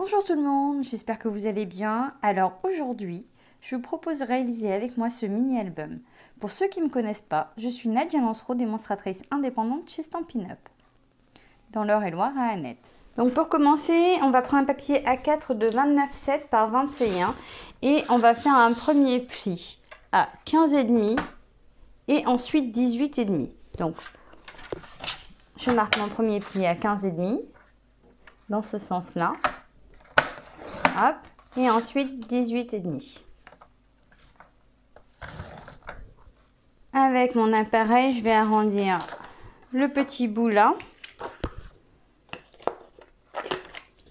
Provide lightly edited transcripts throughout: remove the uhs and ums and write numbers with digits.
Bonjour tout le monde, j'espère que vous allez bien. Alors aujourd'hui, je vous propose de réaliser avec moi ce mini-album. Pour ceux qui ne me connaissent pas, je suis Nadia Lancereau, démonstratrice indépendante chez Stampin' Up, dans l'Eure-et-Loire à Annette. Donc pour commencer, on va prendre un papier A4 de 29,7 par 21 et on va faire un premier pli à 15,5 et ensuite 18,5. Donc je marque mon premier pli à 15,5 dans ce sens-là. Hop, et ensuite 18,5. Avec mon appareil, je vais arrondir le petit bout là,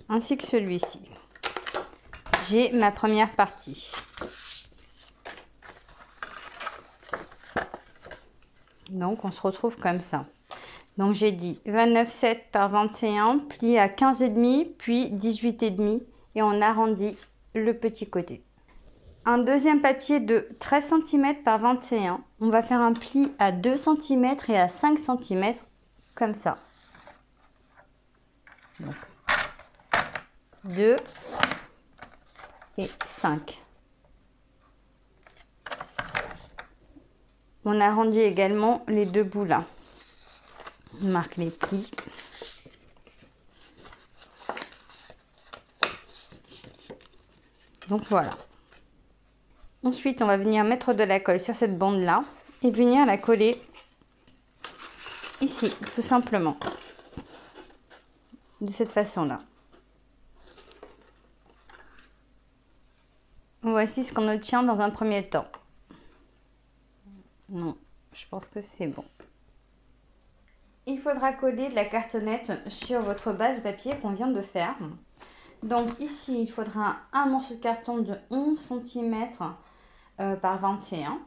ainsi que celui-ci. J'ai ma première partie. Donc on se retrouve comme ça. Donc j'ai dit 29,7 par 21, plié à 15,5, puis 18,5 et on arrondit le petit côté. Un deuxième papier de 13 cm par 21, on va faire un pli à 2 cm et à 5 cm comme ça. Donc 2 et 5. On arrondit également les deux bouts là. On marque les plis. Donc voilà. Ensuite, on va venir mettre de la colle sur cette bande là et venir la coller ici, tout simplement. De cette façon là. Voici ce qu'on obtient dans un premier temps. Non, je pense que c'est bon. Il faudra coller de la cartonnette sur votre base de papier qu'on vient de faire. Donc ici, il faudra un morceau de carton de 11 cm par 21.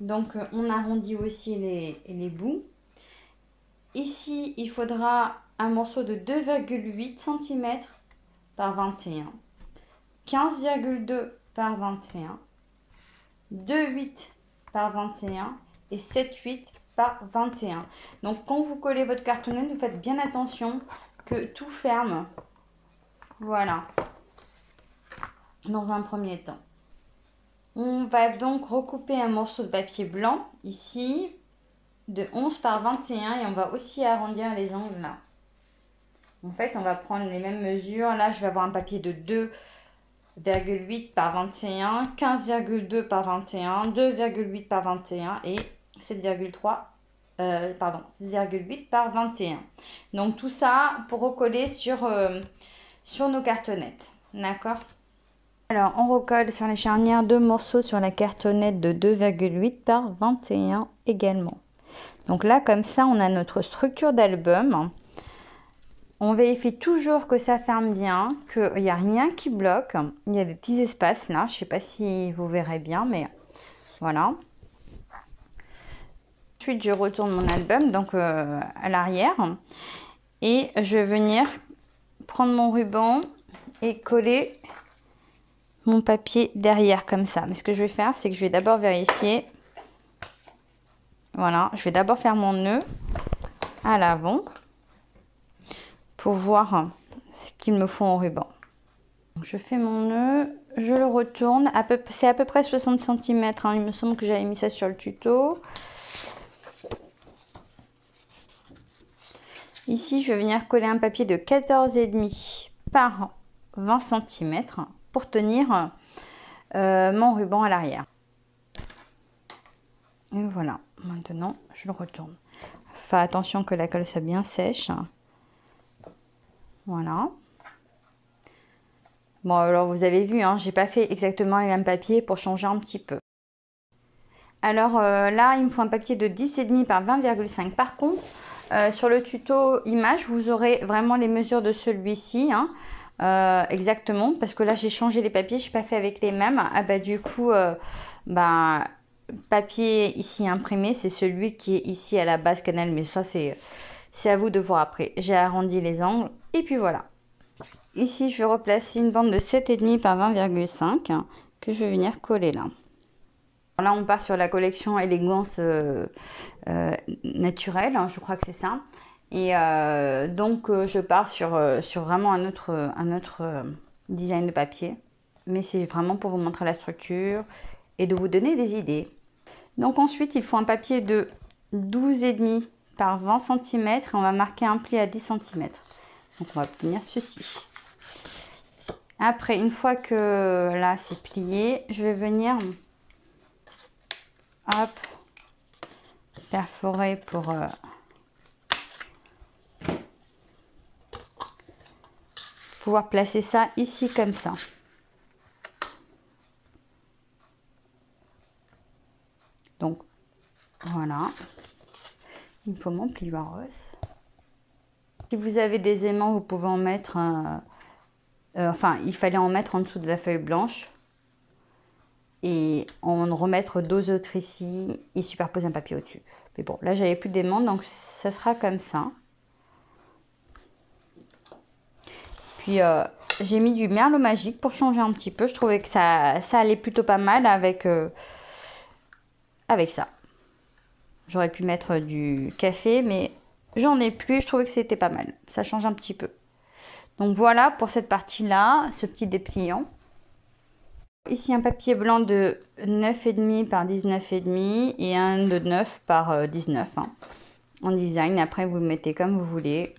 Donc on arrondit aussi les bouts. Ici, il faudra un morceau de 2,8 cm par 21. 15,2 par 21. 2,8 par 21 et 7,8 par 21. Donc quand vous collez votre cartonnette, vous faites bien attention que tout ferme. Voilà, dans un premier temps. On va donc recouper un morceau de papier blanc, ici, de 11 par 21 et on va aussi arrondir les angles là. En fait, on va prendre les mêmes mesures. Là, je vais avoir un papier de 2,8 par 21, 15,2 par 21, 2,8 par 21 et 7,8 par 21. Donc tout ça pour recoller sur nos cartonnettes. D'accord? Alors on recolle sur les charnières deux morceaux sur la cartonnette de 2,8 par 21 également. Donc là comme ça on a notre structure d'album. On vérifie toujours que ça ferme bien, qu'il n'y a rien qui bloque. Il y a des petits espaces là, je ne sais pas si vous verrez bien, mais voilà. Ensuite, je retourne mon album donc à l'arrière et je vais venir prendre mon ruban et coller mon papier derrière comme ça. Mais ce que je vais faire, c'est que je vais d'abord vérifier. Voilà, je vais d'abord faire mon nœud à l'avant pour voir ce qu'il me faut en ruban. Donc, je fais mon nœud, je le retourne, c'est à peu près 60 cm, hein. Il me semble que j'avais mis ça sur le tuto. Ici, je vais venir coller un papier de 14,5 par 20 cm pour tenir mon ruban à l'arrière. Et voilà, maintenant, je le retourne. Fais attention que la colle soit bien sèche. Voilà. Bon, alors vous avez vu, hein, j'ai pas fait exactement les mêmes papiers pour changer un petit peu. Alors là, il me faut un papier de 10,5 par 20,5. Par contre, sur le tuto image, vous aurez vraiment les mesures de celui-ci, hein, exactement, parce que là j'ai changé les papiers, je n'ai pas fait avec les mêmes. Ah bah du coup, papier ici imprimé, c'est celui qui est ici à la base canal, mais ça c'est à vous de voir après. J'ai arrondi les angles et puis voilà. Ici, je vais replacer une bande de 7,5 par 20,5 que je vais venir coller là. Là, on part sur la collection élégance naturelle, hein, je crois que c'est ça. Et donc, je pars sur vraiment un autre design de papier. Mais c'est vraiment pour vous montrer la structure et de vous donner des idées. Donc ensuite, il faut un papier de 12,5 par 20 cm et on va marquer un pli à 10 cm. Donc on va obtenir ceci. Après, une fois que là c'est plié, je vais venir hop, perforer pour pouvoir placer ça ici comme ça. Donc voilà, il me faut mon plioir rose. Si vous avez des aimants, vous pouvez en mettre, enfin il fallait en mettre en dessous de la feuille blanche et en remettre deux autres ici et superposer un papier au-dessus. Mais bon, là j'avais plus d'aimants, donc ça sera comme ça. Puis j'ai mis du merlot magique pour changer un petit peu. Je trouvais que ça allait plutôt pas mal avec ça. J'aurais pu mettre du café, mais j'en ai plus. Je trouvais que c'était pas mal. Ça change un petit peu. Donc voilà pour cette partie-là, ce petit dépliant. Ici un papier blanc de 9,5 par 19,5 et un de 9 par 19 hein, en design. Après vous le mettez comme vous voulez.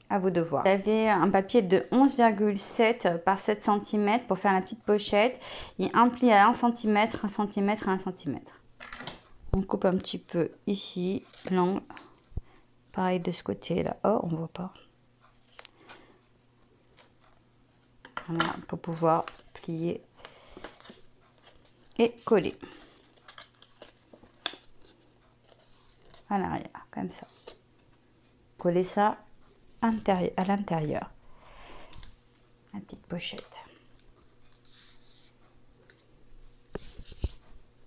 À vous de voir. J'avais un papier de 11,7 par 7 cm pour faire la petite pochette et un pli à 1 cm, 1 cm et 1 cm. On coupe un petit peu ici, l'angle. Pareil de ce côté là. Oh, on voit pas. Voilà, pour pouvoir plier et coller à l'arrière, comme ça. Coller ça à l'intérieur. La petite pochette.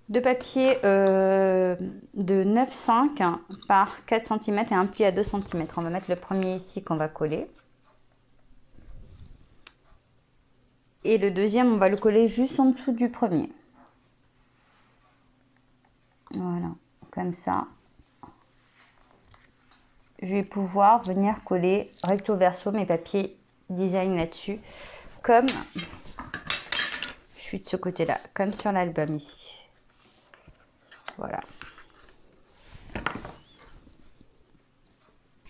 De papier de 9,5 par 4 cm et un pli à 2 cm. On va mettre le premier ici qu'on va coller. Et le deuxième, on va le coller juste en dessous du premier. Voilà, comme ça. Je vais pouvoir venir coller recto verso mes papiers design là-dessus. Comme je suis de ce côté-là, comme sur l'album ici. Voilà.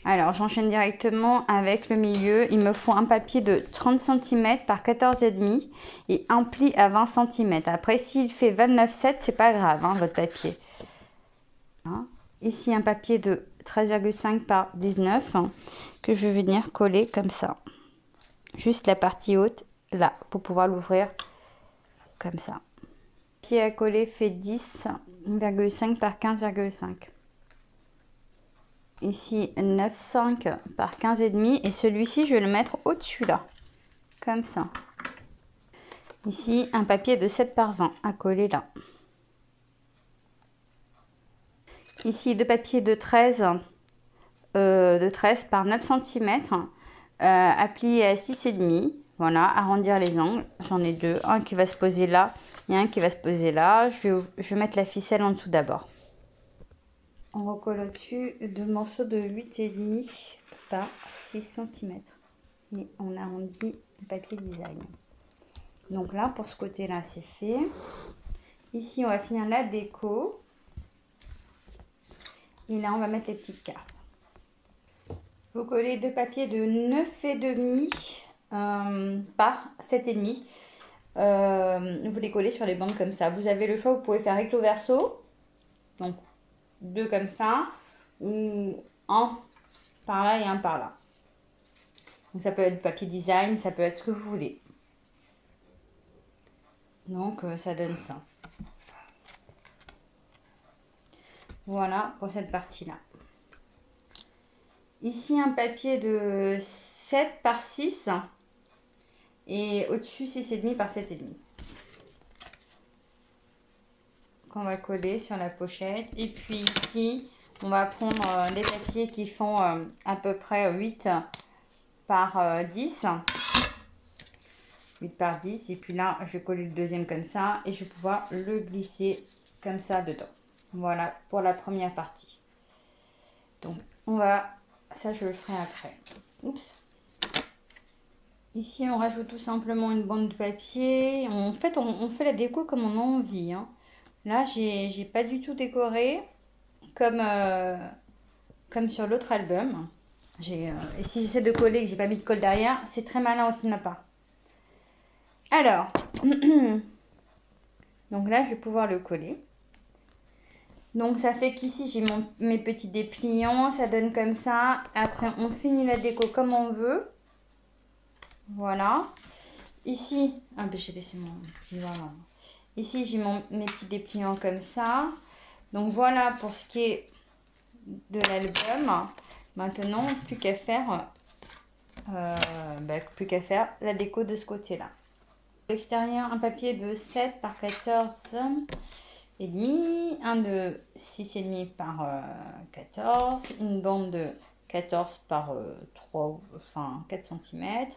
Alors, j'enchaîne directement avec le milieu. Il me faut un papier de 30 cm par 14,5 et un pli à 20 cm. Après, s'il fait 29,7, c'est pas grave, hein, votre papier. Hein. Ici, un papier de 13,5 par 19 hein, que je vais venir coller comme ça. Juste la partie haute, là, pour pouvoir l'ouvrir comme ça. Le pied à coller fait 10,5 par 15,5. Ici 9,5 par 15,5 et celui-ci je vais le mettre au-dessus là, comme ça. Ici un papier de 7 par 20 à coller là. Ici deux papiers de 13 par 9 cm à plier à 6,5. Voilà, arrondir les angles. J'en ai deux, un qui va se poser là et un qui va se poser là. Je vais mettre la ficelle en dessous d'abord. On recolle au-dessus deux morceaux de 8,5 par 6 cm. Et on arrondit le papier design. Donc là, pour ce côté-là, c'est fait. Ici, on va finir la déco. Et là, on va mettre les petites cartes. Vous collez deux papiers de 9,5 par 7,5. Vous les collez sur les bandes comme ça. Vous avez le choix, vous pouvez faire recto verso. Donc, deux comme ça. Ou un par là et un par là. Donc, ça peut être papier design, ça peut être ce que vous voulez. Donc, ça donne ça. Voilà pour cette partie-là. Ici, un papier de 7 par 6 et au-dessus 6,5 par 7,5. Qu'on va coller sur la pochette. Et puis ici, on va prendre des papiers qui font à peu près 8 par 10. 8 par 10. Et puis là, je vais coller le deuxième comme ça et je vais pouvoir le glisser comme ça dedans. Voilà pour la première partie. Donc, on va... Ça, je le ferai après. Oups. Ici, on rajoute tout simplement une bande de papier. En fait, on fait la déco comme on a envie, hein. Là, j'ai pas du tout décoré comme, comme sur l'autre album. Et si j'essaie de coller et que j'ai pas mis de colle derrière, c'est très malin aussi de ma part. Alors, donc là, je vais pouvoir le coller. Donc, ça fait qu'ici, j'ai mes petits dépliants. Ça donne comme ça. Après, on finit la déco comme on veut. Voilà. Ici, ah ben j'ai laissé mon... Voilà. Ici, j'ai mes petits dépliants comme ça. Donc, voilà pour ce qui est de l'album. Maintenant, plus qu'à faire, plus qu'à faire la déco de ce côté-là. L'extérieur, un papier de 7 par 14 et demi, un de 6 et demi par 14, une bande de 14 par 3, enfin 4 cm,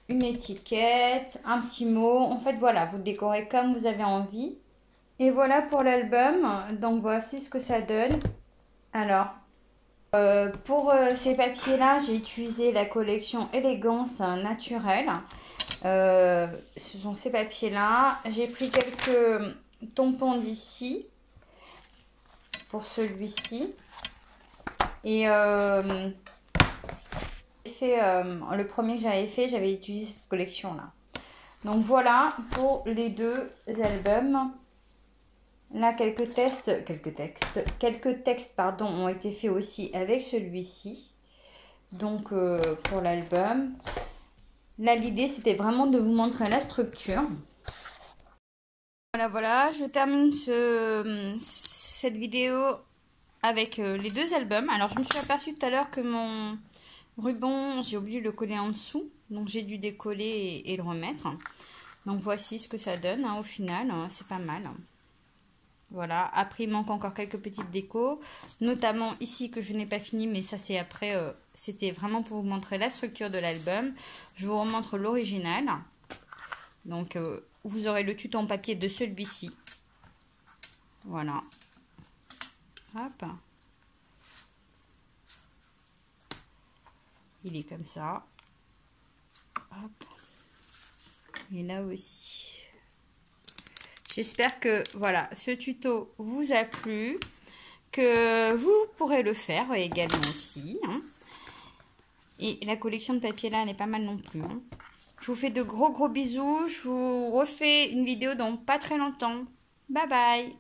une étiquette, un petit mot. En fait, voilà, vous décorez comme vous avez envie. Et voilà pour l'album. Donc, voici ce que ça donne. Alors, pour ces papiers-là, j'ai utilisé la collection Élégance Naturelle. Ce sont ces papiers-là. J'ai pris quelques tampons d'ici pour celui-ci. Et le premier que j'avais fait, j'avais utilisé cette collection-là. Donc voilà pour les deux albums. Là, quelques textes pardon, ont été faits aussi avec celui-ci. Donc, pour l'album. Là, l'idée, c'était vraiment de vous montrer la structure. Voilà, je termine cette vidéo avec les deux albums. Alors, je me suis aperçue tout à l'heure que mon ruban, j'ai oublié de le coller en dessous. Donc, j'ai dû décoller et le remettre. Donc, voici ce que ça donne au final. C'est pas mal. Voilà, après il manque encore quelques petites décos, notamment ici que je n'ai pas fini, mais ça c'est après, c'était vraiment pour vous montrer la structure de l'album. Je vous remontre l'original. Donc vous aurez le tuto en papier de celui-ci. Voilà. Hop. Il est comme ça. Hop. Et là aussi. J'espère que voilà, ce tuto vous a plu, que vous pourrez le faire également aussi, hein. Et la collection de papier là, elle est pas mal non plus, hein. Je vous fais de gros bisous. Je vous refais une vidéo dans pas très longtemps. Bye bye.